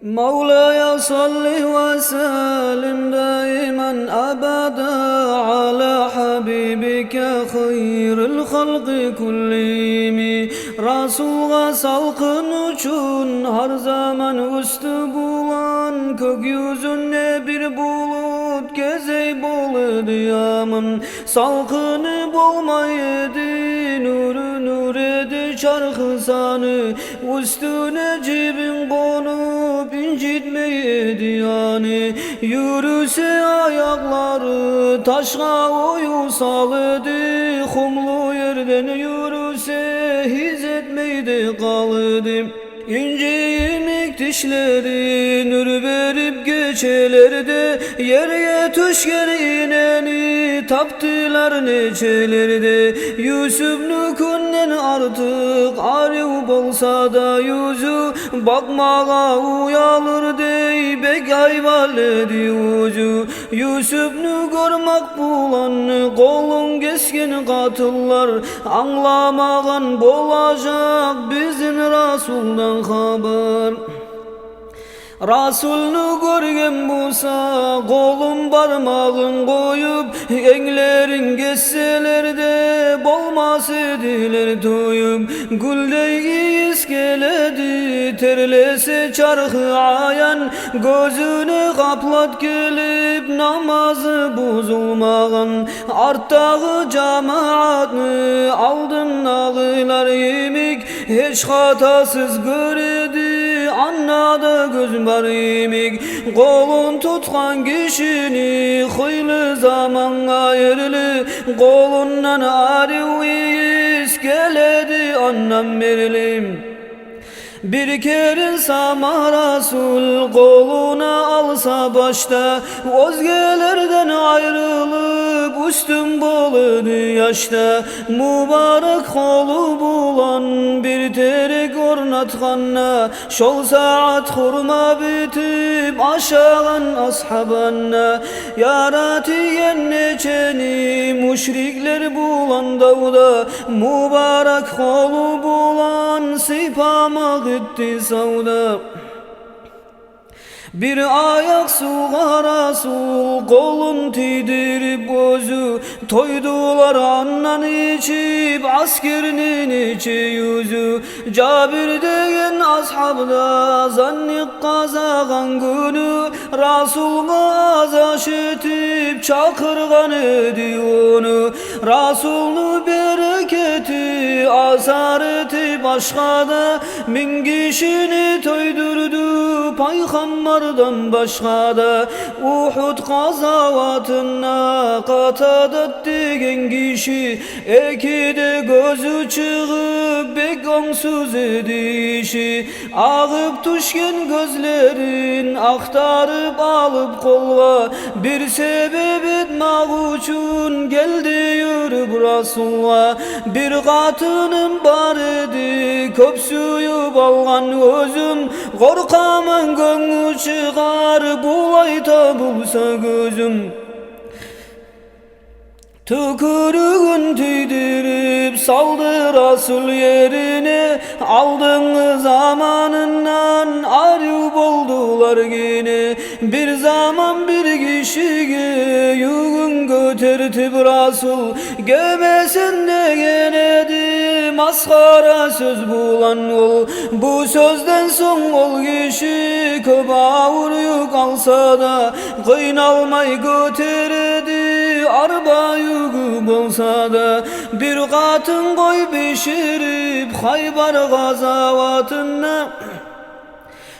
مولاي صل وسلم دائما أبدا على حبيبك خير الخلق كلهم. Rasul'a salkın uçun her zaman üstü bulan, gökyüzünde bir bulut gezey bolu diyamın. Salkını bolmaydı nuru nur edi çarkı sanı, üstüne cibin konup incitmeydi yani. Yürüse ayakları taşa oyu salıdı, kumlu yerden yürüse hiz etmeydi kalıdı. İnce yemek dişleri nur verip geçelerde, yere düşken ineni taptılar neçelerde. Yusuf nükünden artık arif bolsa da yüzü, bakmağa uyalır dey bek hayvaledi yüzü. Yusuf'nu görmek bulan kolun keskin katıllar, anlamağın bolacak bizim Rasul'dan haber. Rasul'nu görgen bulsa kolun parmağın koyup, enlerin geçselerde bolmaz ediler toyup. Güldeyi iskeledi terlese çarkı ayan, gözünü kaplat gelip namazı bozulmağın. Arttağı cemaatını aldın ağılar yemek, hiç hatasız göredi anladı gözüm var yemek. Kolun tutkan kişini hayli zaman ayırlı, kolundan arı iskeledi annem verilim. Bir kere sama Rasul koluna alsa başta, özgelerden ayrılıp üstün boludu yaşta. Mübarek kolu bulan bir terek ornatkanna, şol saat hurma bitip aşağın ashabanna. Yaratiyen neçeni müşrikler bulan davda, mübarek kolu bulan sipama gitti savda. Bir ayak suğa Rasul kolun tidirip gözü, toydular annan içip askerinin içi yüzü. Cabir degen ashabda zannik kazağan günü, Rasul'a azaş etip çakırgan edi onu. Rasul'nu bereketi asar etip aşkada, min kişini toydurdu paygamberden başka da. Uhud gazavatına katadat degen kişi, ekide gözü çıkıp bek onsuz edişi. Ağıp düşken gözlerin aktarıp alıp kolga, bir sebep etmek için geldi yürüp Rasul'a. Bir katının var idi köpsüyüp algan özüm, korkamın gönlü çıkar bulayta bulsa gözüm. Tükürüğün tüydürüp saldı Rasul yerine, aldığın zamanından arif oldular yine. Bir zaman bir kişiye yükün götürtüp Rasul, gemesinde genedi maskara söz bulan ol. Bu sözden son ol kişi köp ağır yük alsa da, kıynalmay götüredi arba yükü bolsa da. Bir katın koy pişirip Haybar gazavatına,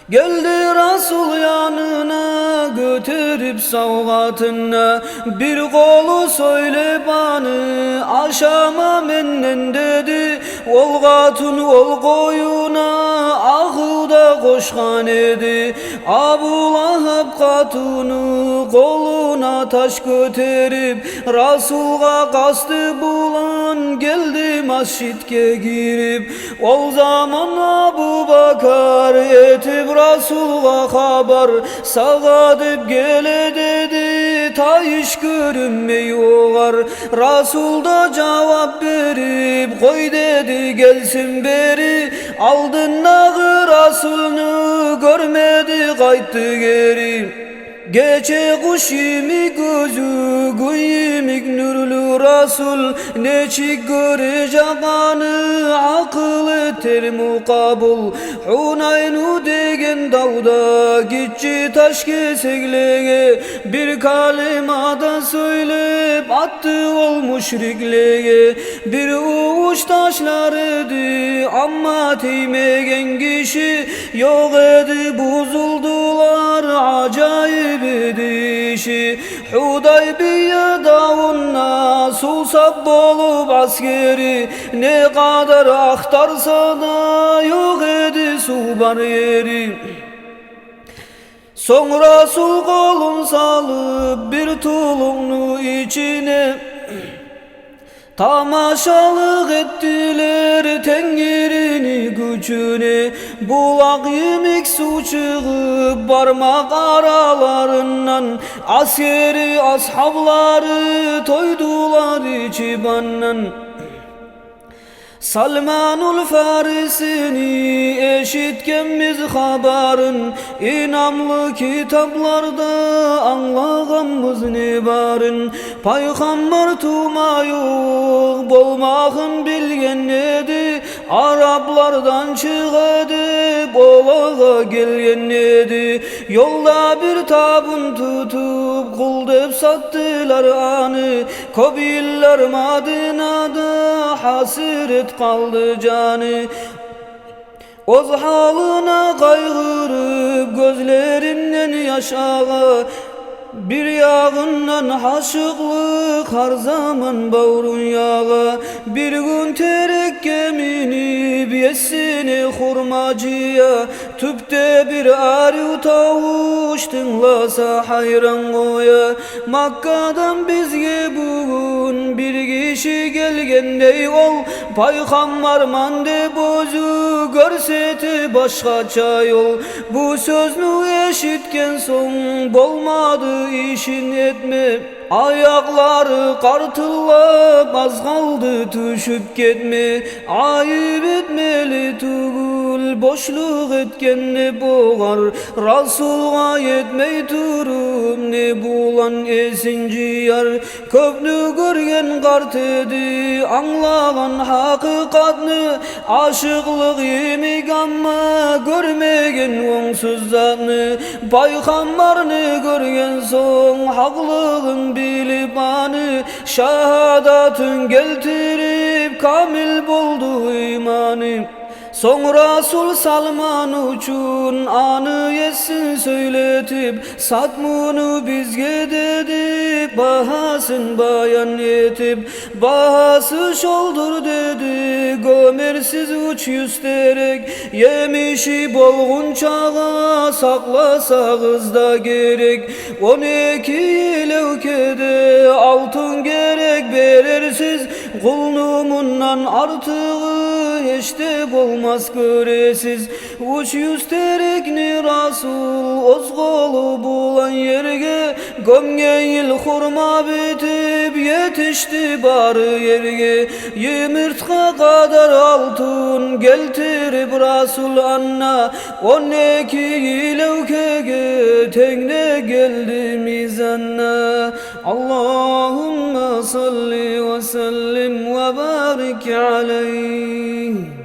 geldi Rasul yanına götürüp savgatına. Bir kolu söyle bana aşama menden dedi, ol katın ol koyuna ahıda koşkan edi. Abu Lahab katını koluna taş götürüp, Rasul'a kastı bulan geldi masjidke girip. O zaman Abu Bakar etip Rasul'a haber, sağa dip gele dedi tayiş görünmey oğar. Rasul da cevap verip koy dedi gelsin beri. Aldınnağı Rasul'nu görmedi kayttı geri. Gece kuş yemi gözü güyimik nurlu Rasul, neçik görecek anı akıl eter mukabul. Hunaynu degen dağda gitçi taş keseklege, bir kalimada söylep attı ol müşriklege. Bir uvuç taşlar edi amma teymegen kişi, yok edi bozuldular acayip edişi. Hudaybiye dağına susap bolup askeri, ne kadar aktarsa da yok edi su bariyeri. Sonra Resul kolun salıp bir tulumlu içine, tamaşalık ettiler Tengri'ni gücüne. Bulak yemek su çıkıp parmak aralarından, askeri ashabları toydular içibandan. Salmanul Farisini eşitkenmiz habarın, İnamlı kitaplarda anlağanmız ne barın. Peygamber tuma yok bolmağın bilgen nedi, Araplardan çıkadı bolağa gelgen nedi. Yolda bir tabun tutup kul dep sattılar anı, Kobiller Madina'da hasret kaldı canı. Oz halına kaygırıp gözlerimden yaş ağa, bir yağından haşıklık her zaman bağrın yağa. Bir gün terekke minip yesini hurmacıya, tüpte bir arı tavuş dinlasa hayran koya. Makka'dan bizge bugün bir kişi gelgendey ol, Peygamber mande bozu görseti başkaça yol. Bu sözünü eşitken son bolmadı işin etme, ayakları kartıllap az kaldı düşüp gitme. Ayıp etmeli tugul boşluk etken ne boğar, Rasul'a yetmey durum ne bulan esinci yar. Köpnü görgen kart edi anlagan hakikatni, aşıklık yemek ama görmegen onsuz zatni. Peygamberini görgen son haklığın bilip anı, şehadatın geltirip kamil buldu imanı. Sonra Resul Salman uçun anı yesin söyletip, satmunu bizge dedi bahasın bayan etip. Bahası şoldur dedi gömersiz uç yüsterek, yemişi bolgun çağa saklasağız da gerek. 12 levkede altın gerek berersiz, kulnumundan artığı işte bolmaz göresiz. Uç yüsterekni Rasul oz kolu bulan yerge, gömgen yıl hurma bitip yetişti barı yerge. Yumurtqa kadar altın geltirip Rasul anna, 12 levkege tekne geldi mizanna. Allahümme salli ve sellim ve barik aleyh.